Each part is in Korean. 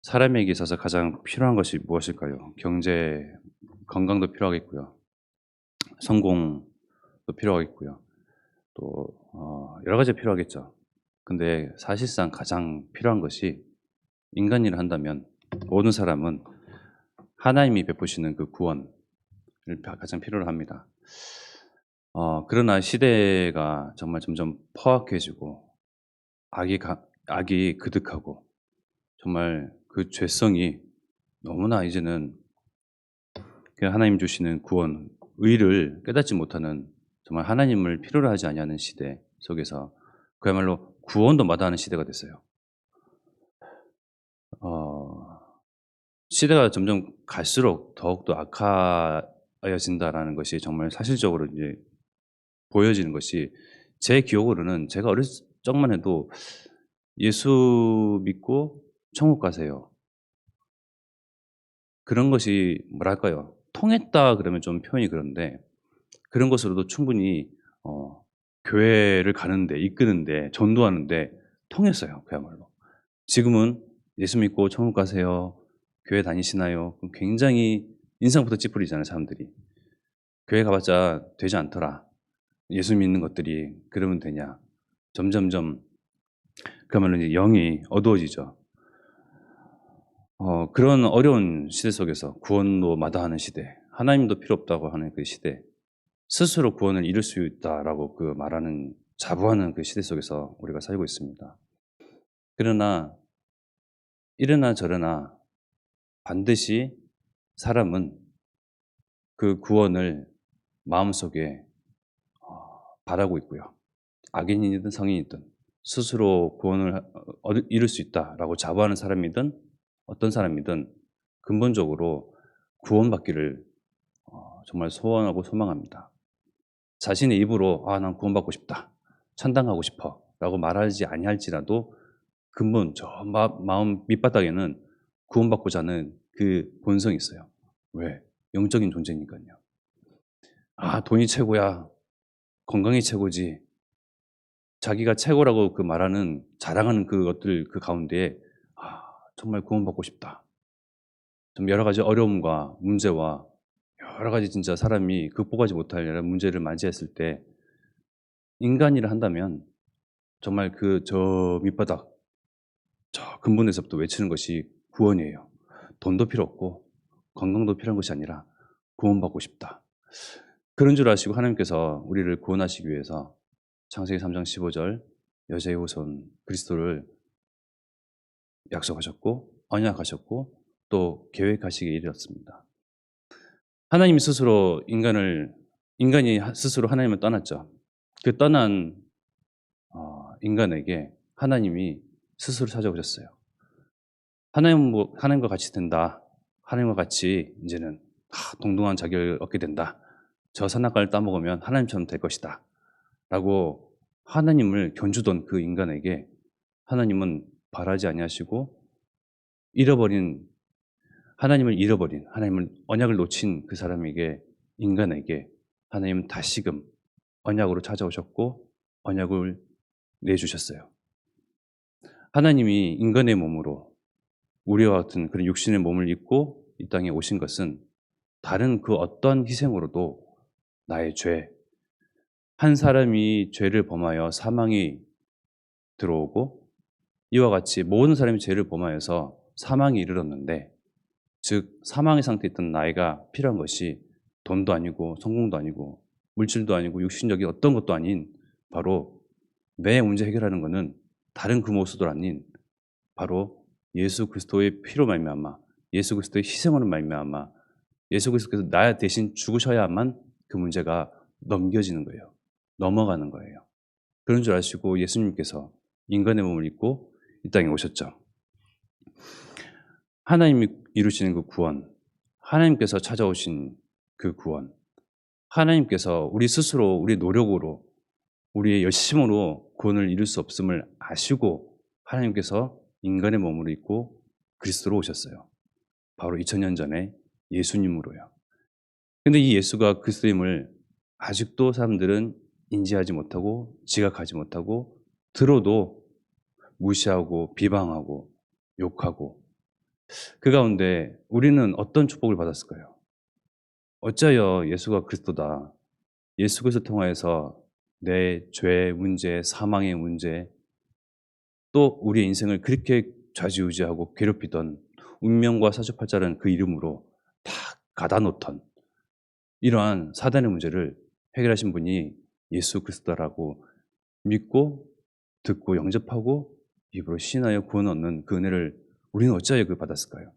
사람에게 있어서 가장 필요한 것이 무엇일까요? 경제, 건강도 필요하겠고요. 성공도 필요하겠고요. 또 여러 가지 필요하겠죠. 근데 사실상 가장 필요한 것이 인간이라 한다면 모든 사람은 하나님이 베푸시는 그 구원을 가장 필요로 합니다. 그러나 시대가 정말 점점 포악해지고 악이 그득하고 정말 그 죄성이 너무나 이제는 그 하나님 주시는 구원, 의를 깨닫지 못하는 정말 하나님을 필요로 하지 아니하는 시대 속에서 그야말로 구원도 마다하는 시대가 됐어요. 어 시대가 점점 갈수록 더욱더 악하여진다라는 것이 정말 사실적으로 이제 보여지는 것이 제 기억으로는 제가 어렸을 적만 해도 "예수 믿고 천국 가세요." 그런 것이 뭐랄까요? 통했다 그러면 좀 표현이 그런데 그런 것으로도 충분히 교회를 가는데 이끄는데 전도하는데 통했어요 그야말로. 지금은 "예수 믿고 천국 가세요. 교회 다니시나요?" 그럼 굉장히 인상부터 찌푸리잖아요 사람들이. "교회 가 봤자 되지 않더라. 예수 믿는 것들이 그러면 되냐." 점점점 그야말로 이제 영이 어두워지죠. 그런 어려운 시대 속에서 구원도 마다하는 시대, 하나님도 필요 없다고 하는 그 시대, 스스로 구원을 이룰 수 있다라고 그 말하는 자부하는 그 시대 속에서 우리가 살고 있습니다. 그러나 이러나 저러나 반드시 사람은 그 구원을 마음속에 바라고 있고요. 악인이든 성인이든 스스로 구원을 이룰 수 있다라고 자부하는 사람이든 어떤 사람이든 근본적으로 구원받기를 정말 소원하고 소망합니다. 자신의 입으로 "아 난 구원받고 싶다. 천당 가고 싶어."라고 말하지 아니할지라도 근본 저 마음 밑바닥에는 구원받고자 하는 그 본성이 있어요. 왜? 영적인 존재니깐요. '아 돈이 최고야. 건강이 최고지.' 자기가 최고라고 그 말하는 자랑하는 그것들 그 가운데에 '아 정말 구원받고 싶다.' 좀 여러 가지 어려움과 문제와 여러 가지 진짜 사람이 극복하지 못할 여러 문제를 맞이했을 때 인간이라 한다면 정말 그 저 밑바닥 저 근본에서부터 외치는 것이 구원이에요. 돈도 필요 없고 건강도 필요한 것이 아니라 '구원받고 싶다.' 그런 줄 아시고 하나님께서 우리를 구원하시기 위해서 창세기 3장 15절 여자의 후손 그리스도를 약속하셨고 언약하셨고 또 계획하시기에 이르렀습니다. 하나님이 스스로 인간이 스스로 하나님을 떠났죠. 그 떠난 인간에게 하나님이 스스로 찾아오셨어요. 하나님과 같이 된다. 하나님과 같이 인제는 동등한 자격을 얻게 된다. 저 선악과를 따먹으면 하나님처럼 될 것이다. 라고 하나님을 견주던 그 인간에게 하나님은 바라지 아니하시고 잃어버린 하나님을 언약을 놓친 그 사람에게 인간에게 하나님은 다시금 언약으로 찾아오셨고 언약을 내주셨어요. 하나님이 인간의 몸으로 우리와 같은 그런 육신의 몸을 입고 이 땅에 오신 것은 다른 그 어떤 희생으로도 나의 죄, 한 사람이 죄를 범하여 사망이 들어오고 이와 같이 모든 사람이 죄를 범하여서 사망에 이르렀는데 즉 사망의 상태에 있던 나이가 필요한 것이 돈도 아니고 성공도 아니고 물질도 아니고 육신적인 어떤 것도 아닌 바로 내 문제 해결하는 것은 다른 그 모습도 아닌 바로 예수 그리스도의 피로 말미암아 예수 그리스도의 희생으로 말미암아 예수 그리스도께서 나 대신 죽으셔야만 그 문제가 넘겨지는 거예요. 넘어가는 거예요. 그런 줄 아시고 예수님께서 인간의 몸을 입고 이 땅에 오셨죠. 하나님이 이루시는 그 구원, 하나님께서 찾아오신 그 구원, 하나님께서 우리 스스로 우리 노력으로 우리의 열심으로 구원을 이룰 수 없음을 아시고 하나님께서 인간의 몸으로 입고 그리스도로 오셨어요. 바로 2000년 전에 예수님으로요. 근데 이 예수가 그리스도임을 아직도 사람들은 인지하지 못하고 지각하지 못하고 들어도 무시하고 비방하고 욕하고 그 가운데 우리는 어떤 축복을 받았을까요? 어찌하여 예수가 그리스도다. 예수 그리스도를 통하여서 내 죄의 문제, 사망의 문제, 또 우리의 인생을 그렇게 좌지우지하고 괴롭히던 운명과 사주팔자라는 그 이름으로 다 가다 놓던 이러한 사단의 문제를 해결하신 분이 예수 그리스도라고 믿고 듣고 영접하고 입으로 신하여 구원 얻는 그 은혜를 우리는 어찌하여 그 받았을까요?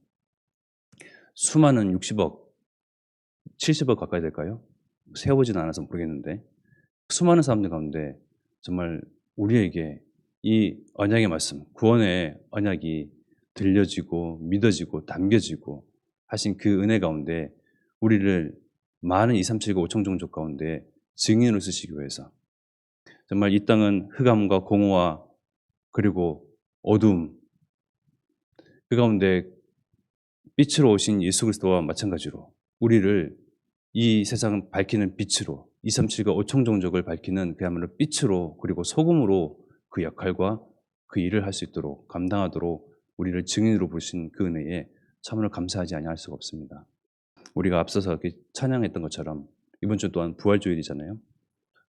수많은 60억, 70억 가까이 될까요? 세어보진 않아서 모르겠는데 수많은 사람들 가운데 정말 우리에게 이 언약의 말씀, 구원의 언약이 들려지고 믿어지고 담겨지고 하신 그 은혜 가운데 우리를 많은 2, 3, 7, 5천 종족 가운데 증인으로 쓰시기 위해서 정말 이 땅은 흑암과 공허와 그리고 어두움 그 가운데 빛으로 오신 예수 그리스도와 마찬가지로 우리를 이 세상을 밝히는 빛으로 2, 3, 7과 5천 종족을 밝히는 그야말로 빛으로 그리고 소금으로 그 역할과 그 일을 할 수 있도록 감당하도록 우리를 증인으로 부르신 그 은혜에 참으로 감사하지 아니할 수가 없습니다. 우리가 앞서서 이렇게 찬양했던 것처럼 이번 주 또한 부활주일이잖아요.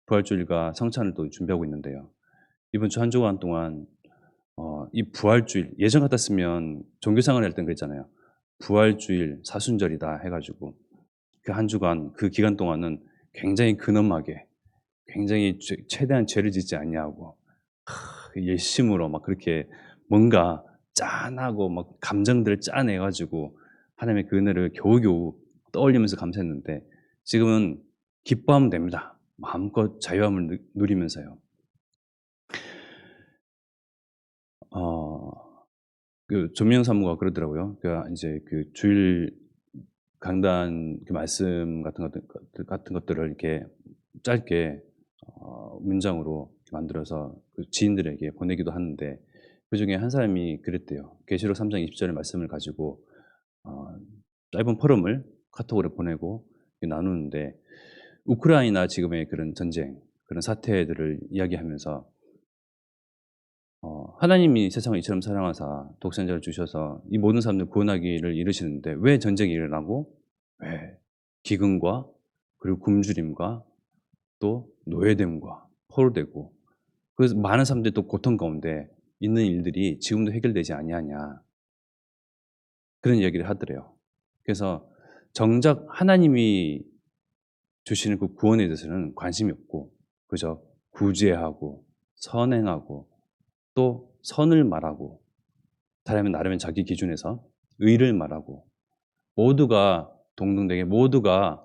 부활주일과 성찬을 또 준비하고 있는데요. 이번 주 한 주간 동안 이 부활주일 예전 같았으면 종교생활 할 땐 그랬잖아요. 부활주일 사순절이다 해가지고 그 한 주간 그 기간 동안은 굉장히 근엄하게 굉장히 최대한 죄를 짓지 아니하고 열심으로 막 그렇게 뭔가 짠하고 막 감정들을 짜내 가지고 하나님의 그 은혜를 겨우겨우 떠올리면서 감사했는데 지금은 기뻐하면 됩니다. 마음껏 자유함을 누리면서요. 그 조미영 사모가 그러더라고요. 그 이제 그 주일 강단 그 말씀 같은 것들을 이렇게 짧게 문장으로 만들어서 그 지인들에게 보내기도 하는데 그중에 한 사람이 그랬대요. 계시록 3장 20절의 말씀을 가지고 어 짧은 포럼을 카톡으로 보내고 나누는데 우크라이나 지금의 그런 전쟁, 그런 사태들을 이야기하면서 하나님이 세상을 이처럼 사랑하사 독생자를 주셔서 이 모든 사람들 구원하기를 이루시는데 왜 전쟁이 일어나고 왜 기근과 그리고 굶주림과 또 노예됨과 포로되고 그래서 많은 사람들이 또 고통 가운데 있는 일들이 지금도 해결되지 아니하냐 그런 이야기를 하더래요. 그래서 정작 하나님이 주시는 그 구원에 대해서는 관심이 없고 그저 구제하고 선행하고 또 선을 말하고 사람은 나름의 자기 기준에서 의를 말하고 모두가 동등되게 모두가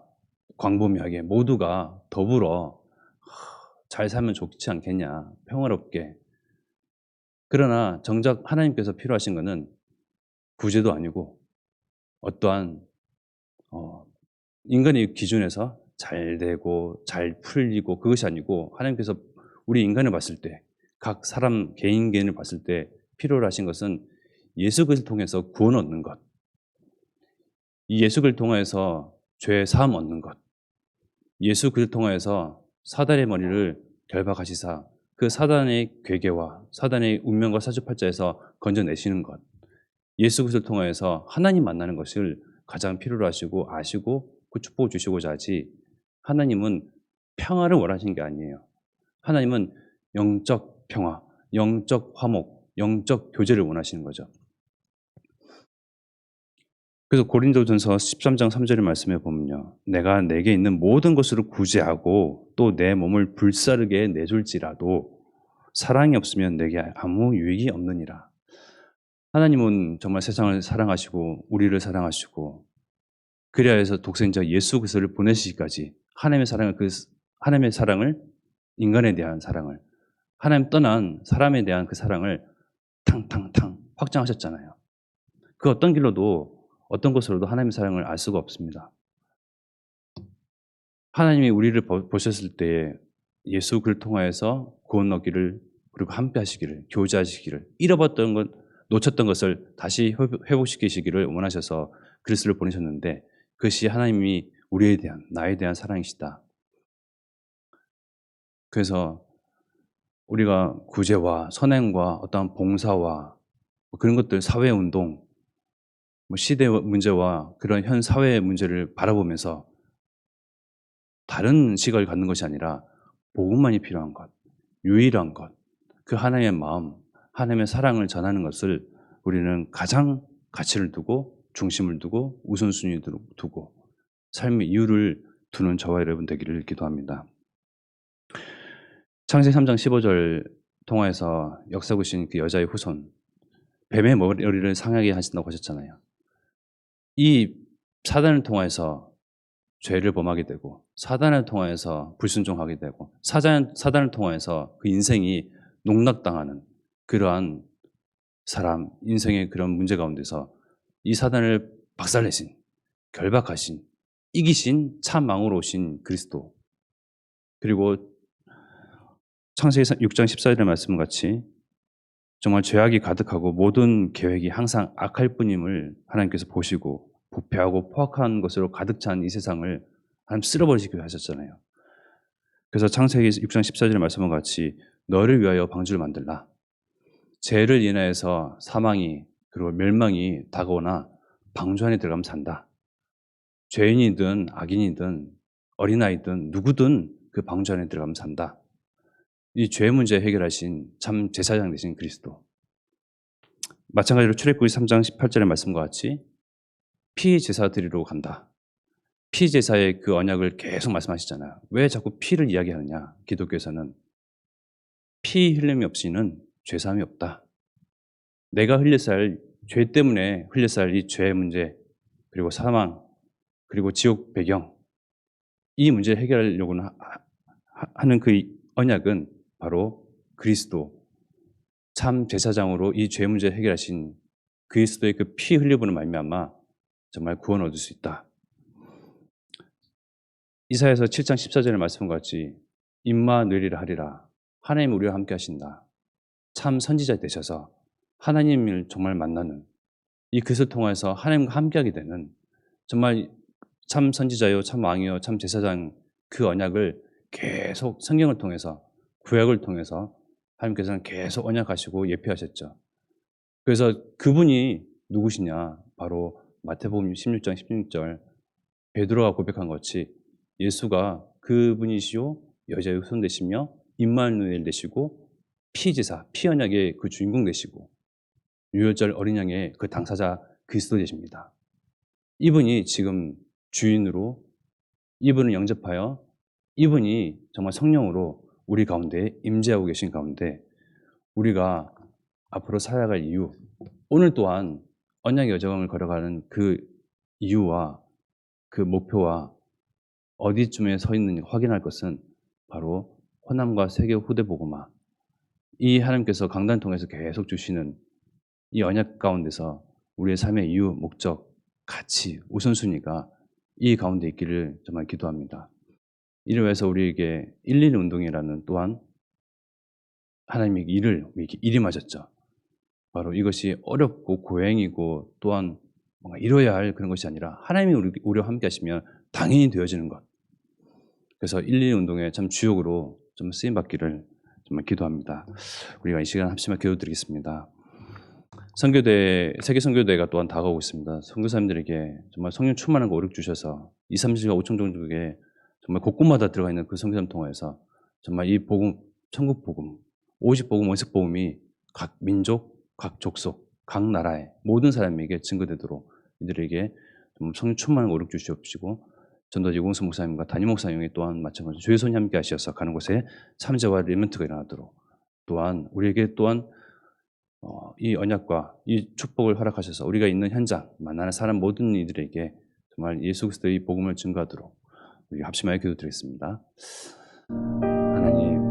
광범위하게 모두가 더불어 잘 살면 좋지 않겠냐 평화롭게 그러나 정작 하나님께서 필요하신 것은 구제도 아니고 어떠한 인간의 기준에서 잘 되고 잘 풀리고 그것이 아니고 하나님께서 우리 인간을 봤을 때 각 사람 개인을 봤을 때 필요로 하신 것은 예수 그리스도를 통해서 구원 얻는 것. 이 예수 그리스도를 통해서 죄 사함 얻는 것. 예수 그리스도를 통해서 사단의 머리를 결박하시사 그 사단의 괴계와 사단의 운명과 사주팔자에서 건져내시는 것. 예수 그리스도를 통해서 하나님 만나는 것을 가장 필요로 하시고 아시고 그 축복을 주시고자 하지 하나님은 평화를 원하시는 게 아니에요. 하나님은 영적 평화, 영적 화목, 영적 교제를 원하시는 거죠. 그래서 고린도전서 13장 3절의 말씀에 보면요. 내가 내게 있는 모든 것으로 구제하고 또 내 몸을 불사르게 내줄지라도 사랑이 없으면 내게 아무 유익이 없느니라. 하나님은 정말 세상을 사랑하시고 우리를 사랑하시고 그래야 해서 독생자 예수 그리스도를 보내시기까지 하나님의 사랑을 인간에 대한 사랑을 하나님 떠난 사람에 대한 그 사랑을 탕탕탕 확장하셨잖아요. 그 어떤 길로도 어떤 것으로도 하나님의 사랑을 알 수가 없습니다. 하나님이 우리를 보셨을 때에 예수 그를 통하여서 구원 얻기를 그리고 함께 하시기를 교제하시기를 잃어봤던 것 놓쳤던 것을 다시 회복시키시기를 원하셔서 그리스도를 보내셨는데 그것이 하나님이 우리에 대한 나에 대한 사랑이시다. 그래서 우리가 구제와 선행과 어떠한 봉사와 그런 것들 사회운동 뭐 시대 문제와 그런 현 사회의 문제를 바라보면서 다른 시각을 갖는 것이 아니라 복음만이 필요한 것, 유일한 것, 그 하나님의 마음, 하나님의 사랑을 전하는 것을 우리는 가장 가치를 두고 중심을 두고 우선순위를 두고 삶의 이유를 두는 저와 여러분 되기를 기도합니다. 창세기 3장 15절 통화에서 역사 구신 그 여자의 후손, 뱀의 머리를 상하게 하신다고 하셨잖아요. 이 사단을 통해서 죄를 범하게 되고 사단을 통해서 불순종하게 되고 사단을 통해서 그 인생이 농락당하는 그러한 사람 인생의 그런 문제 가운데서 이 사단을 박살내신 결박하신 이기신 참 왕으로 오신 그리스도, 그리고 창세기 6장 14절의 말씀 같이 정말 죄악이 가득하고 모든 계획이 항상 악할 뿐임을 하나님께서 보시고 부패하고 포악한 것으로 가득 찬 이 세상을 하나님 쓸어버리시기로 하셨잖아요. 그래서 창세기 6장 14절의 말씀과 같이 너를 위하여 방주를 만들라. 죄를 인하여서 사망이 그리고 멸망이 다가오나 방주 안에 들어가면 산다. 죄인이든 악인이든 어린아이든 누구든 그 방주 안에 들어가면 산다. 이 죄 문제 해결하신 참 제사장 되신 그리스도. 마찬가지로 출애굽기 3장 18절의 말씀과 같이 피제사 드리러 간다. 피제사의 그 언약을 계속 말씀하시잖아요. 왜 자꾸 피를 이야기하느냐? 기독교에서는 피 흘림이 없이는 죄사함이 없다. 내가 흘렸을 죄 때문에 흘렸을 이 죄의 문제, 그리고 사망, 그리고 지옥 배경, 이 문제를 해결하려고 하는 그 언약은 바로 그리스도, 참 제사장으로 이 죄 문제를 해결하신 그리스도의 그 피 흘려보는 말미암아 정말 구원 얻을 수 있다. 이사야서 7장 14절의 말씀과 같이 임마 느리라 하리라. 하나님 우리와 함께 하신다. 참 선지자 되셔서 하나님을 정말 만나는 이 그리스도 통해서 하나님과 함께하게 되는 정말 참 선지자요, 참 왕이요, 참 제사장 그 언약을 계속 성경을 통해서 구약을 통해서 하나님께서는 계속 언약하시고 예표하셨죠. 그래서 그분이 누구시냐? 바로 마태복음 16장 16절 베드로가 고백한 것 같이 예수가 그분이시요 여자의 후손 되시며 임마누엘 되시고 피제사, 피언약의 그 주인공 되시고 유월절 어린 양의 그 당사자 그리스도 되십니다. 이분이 지금 주인으로, 이분을 영접하여 이분이 정말 성령으로 우리 가운데 임재하고 계신 가운데 우리가 앞으로 살아갈 이유, 오늘 또한 언약의 여정을 걸어가는 그 이유와 그 목표와 어디쯤에 서 있는지 확인할 것은 바로 호남과 세계 후대 복음화, 이 하나님께서 강단 통해서 계속 주시는 이 언약 가운데서 우리의 삶의 이유, 목적, 가치, 우선순위가 이 가운데 있기를 정말 기도합니다. 이를 위해서 우리에게 112 운동이라는 또한 하나님의 일이 맞았죠. 바로 이것이 어렵고 고행이고 또한 뭔가 이뤄야 할 그런 것이 아니라 하나님이 우리와 함께 하시면 당연히 되어지는 것. 그래서 112 운동의 참 주역으로 좀 쓰임받기를 정말 기도합니다. 우리가 이 시간 합심하여 기도드리겠습니다. 세계 선교대회가 또한 다가오고 있습니다. 선교사님들에게 정말 성령 충만한 거 오력 주셔서 2, 30가 5천 정도의 정말 곳곳마다 들어가 있는 그 선교사님 통해서 정말 이 복음, 천국 복음, 오직 복음, 원색 복음이 각 민족, 각 족속, 각 나라의 모든 사람에게 증거되도록 이들에게 좀 성령 충만한 거 오력 주시옵시고 전도 이공수 목사님과 담임 목사님이 또한 마찬가지로 주의 손이 함께 하셔서 가는 곳에 참제와 리멘트가 일어나도록 또한 우리에게 또한 이 언약과 이 축복을 허락하셔서 우리가 있는 현장, 만나는 사람 모든 이들에게 정말 예수 그리스도의 복음을 증거하도록 우리 합심하여 기도드리겠습니다. 하나님,